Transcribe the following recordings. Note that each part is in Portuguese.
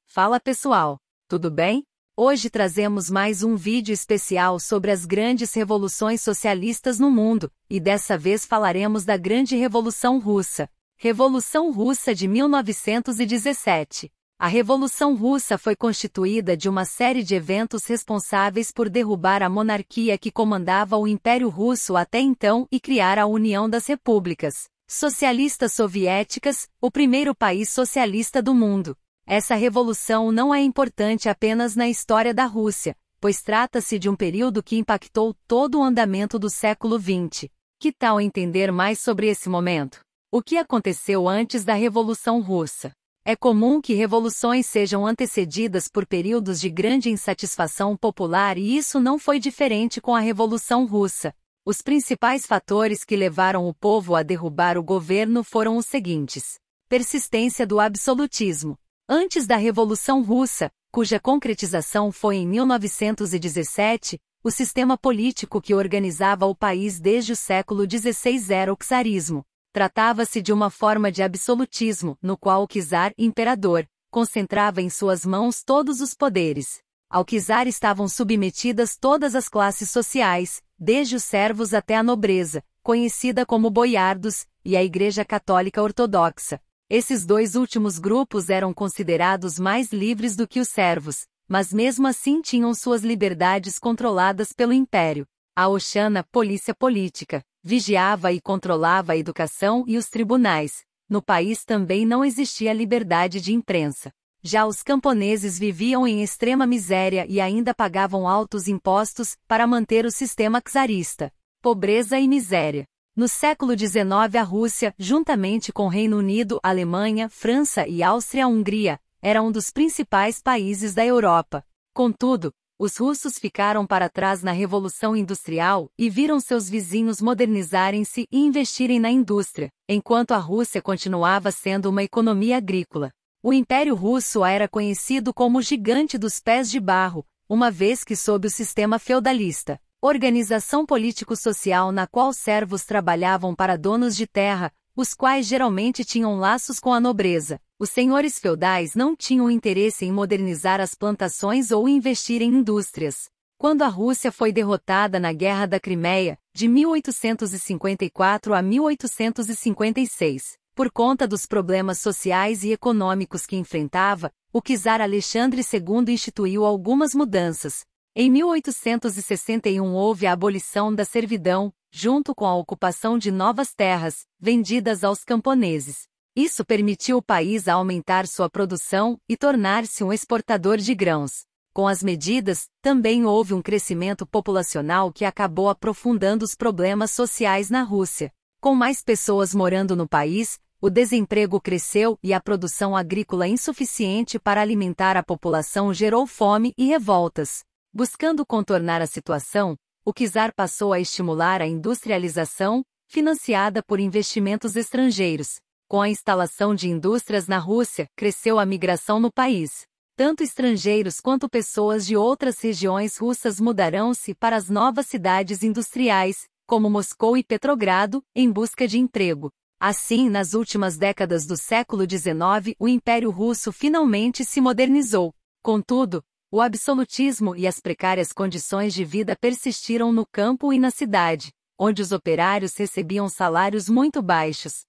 Fala pessoal, tudo bem? Hoje trazemos mais um vídeo especial sobre as grandes revoluções socialistas no mundo, e dessa vez falaremos da Grande Revolução Russa. Revolução Russa de 1917. A Revolução Russa foi constituída de uma série de eventos responsáveis por derrubar a monarquia que comandava o Império Russo até então e criar a União das Repúblicas Socialistas Soviéticas, o primeiro país socialista do mundo. Essa revolução não é importante apenas na história da Rússia, pois trata-se de um período que impactou todo o andamento do século XX. Que tal entender mais sobre esse momento? O que aconteceu antes da Revolução Russa? É comum que revoluções sejam antecedidas por períodos de grande insatisfação popular e isso não foi diferente com a Revolução Russa. Os principais fatores que levaram o povo a derrubar o governo foram os seguintes: persistência do absolutismo. Antes da Revolução Russa, cuja concretização foi em 1917, o sistema político que organizava o país desde o século XVI era o czarismo. Tratava-se de uma forma de absolutismo, no qual o czar, imperador, concentrava em suas mãos todos os poderes. Ao czar estavam submetidas todas as classes sociais, desde os servos até a nobreza, conhecida como boiardos, e a Igreja Católica Ortodoxa. Esses dois últimos grupos eram considerados mais livres do que os servos, mas mesmo assim tinham suas liberdades controladas pelo Império. A Oshana, polícia política, vigiava e controlava a educação e os tribunais. No país também não existia liberdade de imprensa. Já os camponeses viviam em extrema miséria e ainda pagavam altos impostos para manter o sistema czarista. Pobreza e miséria. No século XIX a Rússia, juntamente com Reino Unido, Alemanha, França e Áustria-Hungria, era um dos principais países da Europa. Contudo, os russos ficaram para trás na Revolução Industrial e viram seus vizinhos modernizarem-se e investirem na indústria, enquanto a Rússia continuava sendo uma economia agrícola. O Império Russo era conhecido como o gigante dos pés de barro, uma vez que sob o sistema feudalista, organização político-social na qual servos trabalhavam para donos de terra, os quais geralmente tinham laços com a nobreza. Os senhores feudais não tinham interesse em modernizar as plantações ou investir em indústrias. Quando a Rússia foi derrotada na Guerra da Crimeia, de 1854 a 1856, por conta dos problemas sociais e econômicos que enfrentava, o czar Alexandre II instituiu algumas mudanças. Em 1861 houve a abolição da servidão, junto com a ocupação de novas terras, vendidas aos camponeses. Isso permitiu o país aumentar sua produção e tornar-se um exportador de grãos. Com as medidas, também houve um crescimento populacional que acabou aprofundando os problemas sociais na Rússia. Com mais pessoas morando no país, o desemprego cresceu e a produção agrícola insuficiente para alimentar a população gerou fome e revoltas. Buscando contornar a situação, o czar passou a estimular a industrialização, financiada por investimentos estrangeiros. Com a instalação de indústrias na Rússia, cresceu a migração no país. Tanto estrangeiros quanto pessoas de outras regiões russas mudaram-se para as novas cidades industriais, como Moscou e Petrogrado, em busca de emprego. Assim, nas últimas décadas do século XIX, o Império Russo finalmente se modernizou. Contudo, o absolutismo e as precárias condições de vida persistiram no campo e na cidade, onde os operários recebiam salários muito baixos.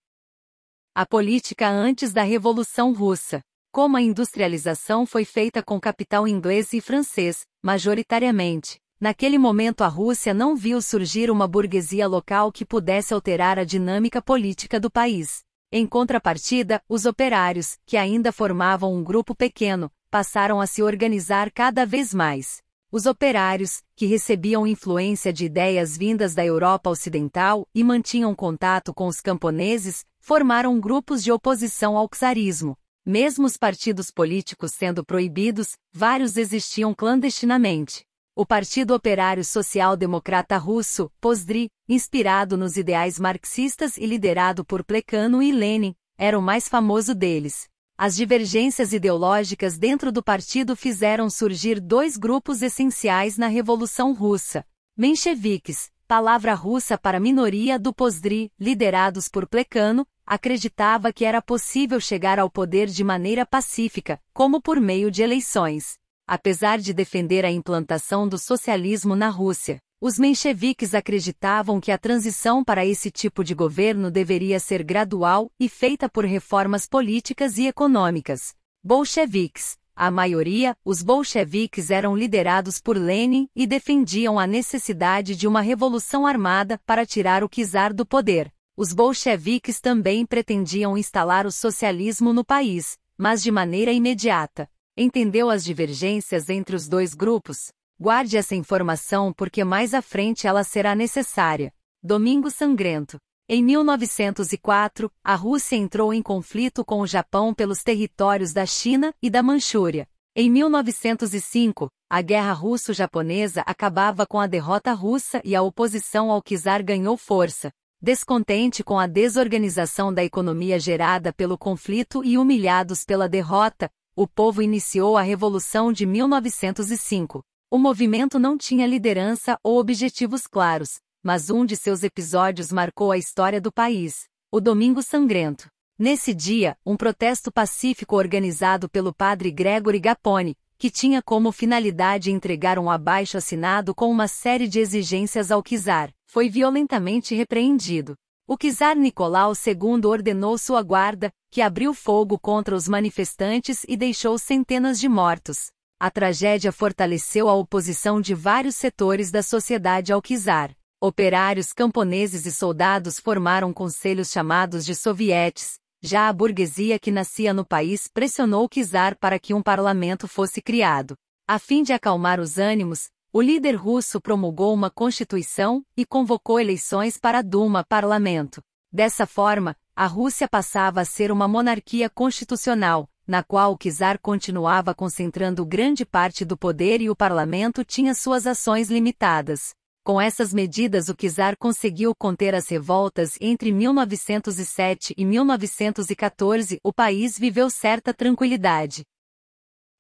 A política antes da Revolução Russa. Como a industrialização foi feita com capital inglês e francês, majoritariamente, naquele momento a Rússia não viu surgir uma burguesia local que pudesse alterar a dinâmica política do país. Em contrapartida, os operários, que ainda formavam um grupo pequeno, passaram a se organizar cada vez mais. Os operários, que recebiam influência de ideias vindas da Europa Ocidental e mantinham contato com os camponeses, formaram grupos de oposição ao czarismo. Mesmo os partidos políticos sendo proibidos, vários existiam clandestinamente. O Partido Operário Social-Democrata Russo, POSDRI, inspirado nos ideais marxistas e liderado por Plekhanov e Lenin, era o mais famoso deles. As divergências ideológicas dentro do partido fizeram surgir dois grupos essenciais na Revolução Russa: mencheviques, palavra russa para minoria do Pozdri, liderados por Plekano, acreditava que era possível chegar ao poder de maneira pacífica, como por meio de eleições. Apesar de defender a implantação do socialismo na Rússia, os mencheviques acreditavam que a transição para esse tipo de governo deveria ser gradual e feita por reformas políticas e econômicas. Bolcheviques. A maioria, os bolcheviques eram liderados por Lenin e defendiam a necessidade de uma revolução armada para tirar o czar do poder. Os bolcheviques também pretendiam instalar o socialismo no país, mas de maneira imediata. Entendeu as divergências entre os dois grupos? Guarde essa informação porque mais à frente ela será necessária. Domingo Sangrento. Em 1904, a Rússia entrou em conflito com o Japão pelos territórios da China e da Manchúria. Em 1905, a guerra russo-japonesa acabava com a derrota russa e a oposição ao czar ganhou força. Descontente com a desorganização da economia gerada pelo conflito e humilhados pela derrota, o povo iniciou a Revolução de 1905. O movimento não tinha liderança ou objetivos claros, mas um de seus episódios marcou a história do país, o Domingo Sangrento. Nesse dia, um protesto pacífico organizado pelo padre Gregory Gapone, que tinha como finalidade entregar um abaixo-assinado com uma série de exigências ao czar, foi violentamente repreendido. O czar Nicolau II ordenou sua guarda, que abriu fogo contra os manifestantes e deixou centenas de mortos. A tragédia fortaleceu a oposição de vários setores da sociedade ao czar. Operários, camponeses e soldados formaram conselhos chamados de sovietes. Já a burguesia que nascia no país pressionou o czar para que um parlamento fosse criado. A fim de acalmar os ânimos, o líder russo promulgou uma constituição e convocou eleições para a Duma, parlamento. Dessa forma, a Rússia passava a ser uma monarquia constitucional, na qual o czar continuava concentrando grande parte do poder e o parlamento tinha suas ações limitadas. Com essas medidas o czar conseguiu conter as revoltas entre 1907 e 1914. O país viveu certa tranquilidade.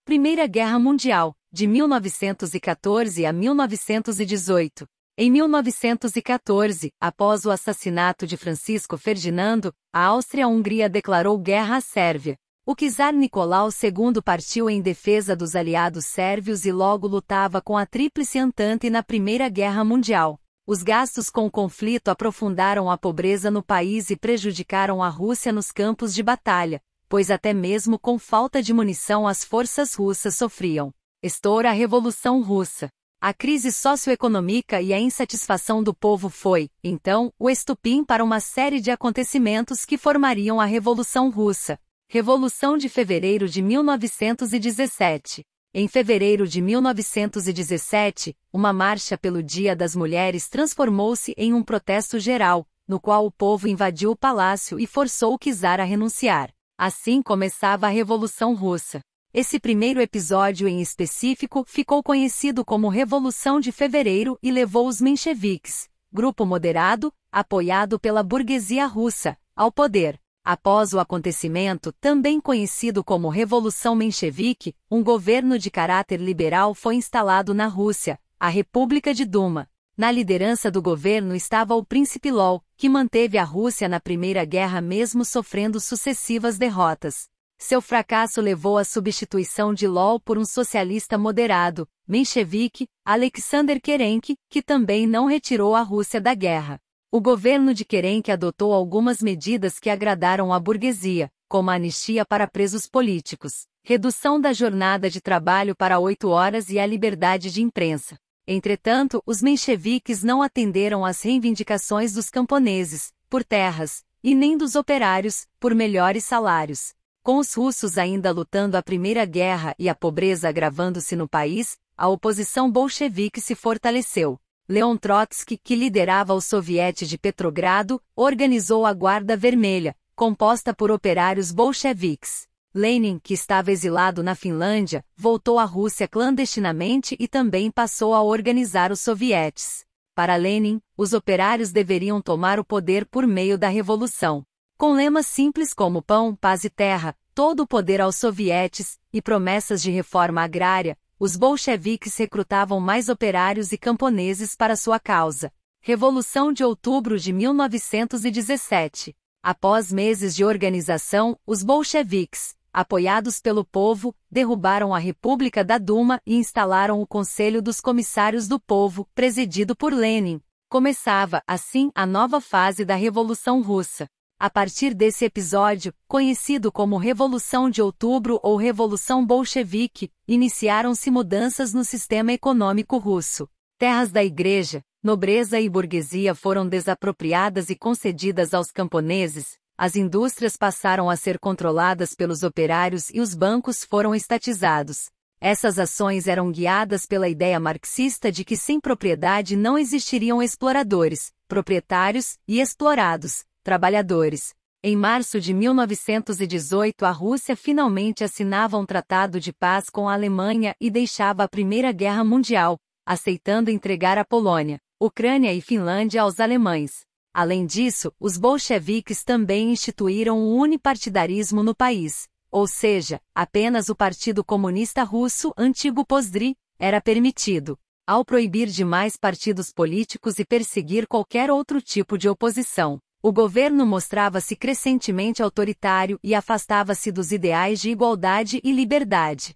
Primeira Guerra Mundial, de 1914 a 1918. Em 1914, após o assassinato de Francisco Ferdinando, a Áustria-Hungria declarou guerra à Sérvia. O czar Nicolau II partiu em defesa dos aliados sérvios e logo lutava com a Tríplice Entente na Primeira Guerra Mundial. Os gastos com o conflito aprofundaram a pobreza no país e prejudicaram a Rússia nos campos de batalha, pois até mesmo com falta de munição as forças russas sofriam. Estoura a Revolução Russa. A crise socioeconômica e a insatisfação do povo foi, então, o estopim para uma série de acontecimentos que formariam a Revolução Russa. Revolução de Fevereiro de 1917. Em fevereiro de 1917, uma marcha pelo Dia das Mulheres transformou-se em um protesto geral, no qual o povo invadiu o palácio e forçou o czar a renunciar. Assim começava a Revolução Russa. Esse primeiro episódio em específico ficou conhecido como Revolução de Fevereiro e levou os mencheviques, grupo moderado, apoiado pela burguesia russa, ao poder. Após o acontecimento, também conhecido como Revolução Menchevique, um governo de caráter liberal foi instalado na Rússia, a República de Duma. Na liderança do governo estava o príncipe Lol, que manteve a Rússia na Primeira Guerra mesmo sofrendo sucessivas derrotas. Seu fracasso levou à substituição de Lol por um socialista moderado, menchevique, Alexander Kerenski, que também não retirou a Rússia da guerra. O governo de Kerenski adotou algumas medidas que agradaram a burguesia, como a anistia para presos políticos, redução da jornada de trabalho para 8 horas e a liberdade de imprensa. Entretanto, os mencheviques não atenderam às reivindicações dos camponeses, por terras, e nem dos operários, por melhores salários. Com os russos ainda lutando a Primeira Guerra e a pobreza agravando-se no país, a oposição bolchevique se fortaleceu. Leon Trotsky, que liderava o soviete de Petrogrado, organizou a Guarda Vermelha, composta por operários bolcheviques. Lenin, que estava exilado na Finlândia, voltou à Rússia clandestinamente e também passou a organizar os sovietes. Para Lenin, os operários deveriam tomar o poder por meio da revolução. Com lemas simples como pão, paz e terra, todo o poder aos sovietes, e promessas de reforma agrária, os bolcheviques recrutavam mais operários e camponeses para sua causa. Revolução de Outubro de 1917. Após meses de organização, os bolcheviques, apoiados pelo povo, derrubaram a República da Duma e instalaram o Conselho dos Comissários do Povo, presidido por Lenin. Começava, assim, a nova fase da Revolução Russa. A partir desse episódio, conhecido como Revolução de Outubro ou Revolução Bolchevique, iniciaram-se mudanças no sistema econômico russo. Terras da igreja, nobreza e burguesia foram desapropriadas e concedidas aos camponeses, as indústrias passaram a ser controladas pelos operários e os bancos foram estatizados. Essas ações eram guiadas pela ideia marxista de que sem propriedade não existiriam exploradores, proprietários e explorados, trabalhadores. Em março de 1918, a Rússia finalmente assinava um tratado de paz com a Alemanha e deixava a Primeira Guerra Mundial, aceitando entregar a Polônia, Ucrânia e Finlândia aos alemães. Além disso, os bolcheviques também instituíram o unipartidarismo no país, ou seja, apenas o Partido Comunista Russo, antigo Pozdri, era permitido. Ao proibir demais partidos políticos e perseguir qualquer outro tipo de oposição, o governo mostrava-se crescentemente autoritário e afastava-se dos ideais de igualdade e liberdade.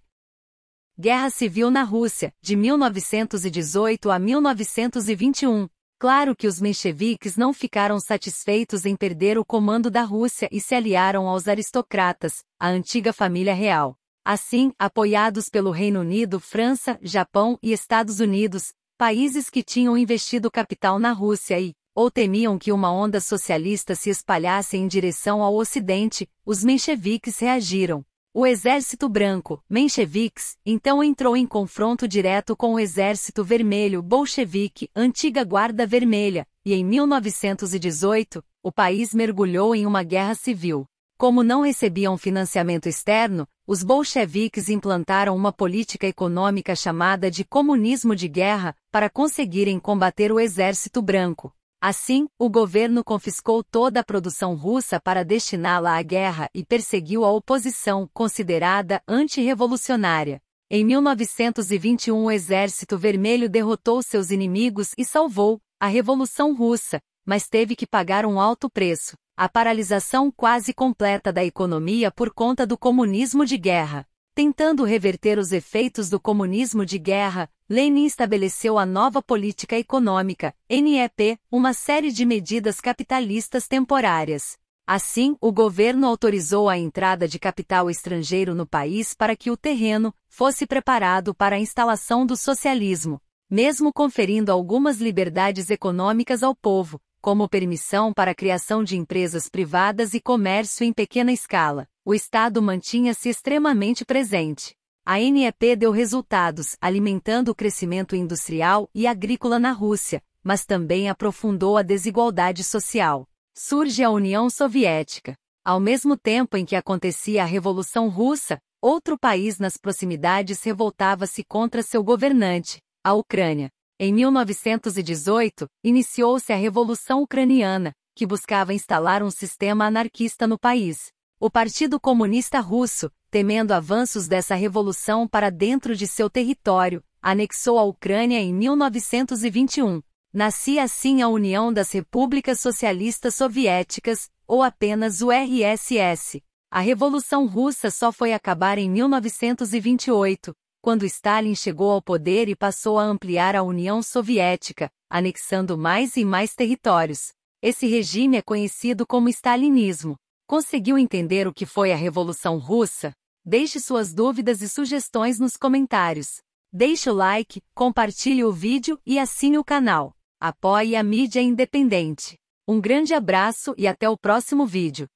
Guerra Civil na Rússia, de 1918 a 1921. Claro que os mencheviques não ficaram satisfeitos em perder o comando da Rússia e se aliaram aos aristocratas, a antiga família real. Assim, apoiados pelo Reino Unido, França, Japão e Estados Unidos, países que tinham investido capital na Rússia e, ou temiam que uma onda socialista se espalhasse em direção ao Ocidente, os mencheviques reagiram. O Exército Branco, mencheviques, então entrou em confronto direto com o Exército Vermelho bolchevique, antiga Guarda Vermelha, e em 1918, o país mergulhou em uma guerra civil. Como não recebiam financiamento externo, os bolcheviques implantaram uma política econômica chamada de comunismo de guerra, para conseguirem combater o Exército Branco. Assim, o governo confiscou toda a produção russa para destiná-la à guerra e perseguiu a oposição, considerada antirrevolucionária. Em 1921, o Exército Vermelho derrotou seus inimigos e salvou a Revolução Russa, mas teve que pagar um alto preço: a paralisação quase completa da economia por conta do comunismo de guerra. Tentando reverter os efeitos do comunismo de guerra, Lenin estabeleceu a nova política econômica, NEP, uma série de medidas capitalistas temporárias. Assim, o governo autorizou a entrada de capital estrangeiro no país para que o terreno fosse preparado para a instalação do socialismo, mesmo conferindo algumas liberdades econômicas ao povo, como permissão para a criação de empresas privadas e comércio em pequena escala. O Estado mantinha-se extremamente presente. A NEP deu resultados, alimentando o crescimento industrial e agrícola na Rússia, mas também aprofundou a desigualdade social. Surge a União Soviética. Ao mesmo tempo em que acontecia a Revolução Russa, outro país nas proximidades revoltava-se contra seu governante, a Ucrânia. Em 1918, iniciou-se a Revolução Ucraniana, que buscava instalar um sistema anarquista no país. O Partido Comunista Russo, temendo avanços dessa revolução para dentro de seu território, anexou a Ucrânia em 1921. Nascia assim a União das Repúblicas Socialistas Soviéticas, ou apenas URSS. A Revolução Russa só foi acabar em 1928, quando Stalin chegou ao poder e passou a ampliar a União Soviética, anexando mais e mais territórios. Esse regime é conhecido como stalinismo. Conseguiu entender o que foi a Revolução Russa? Deixe suas dúvidas e sugestões nos comentários. Deixe o like, compartilhe o vídeo e assine o canal. Apoie a mídia independente. Um grande abraço e até o próximo vídeo.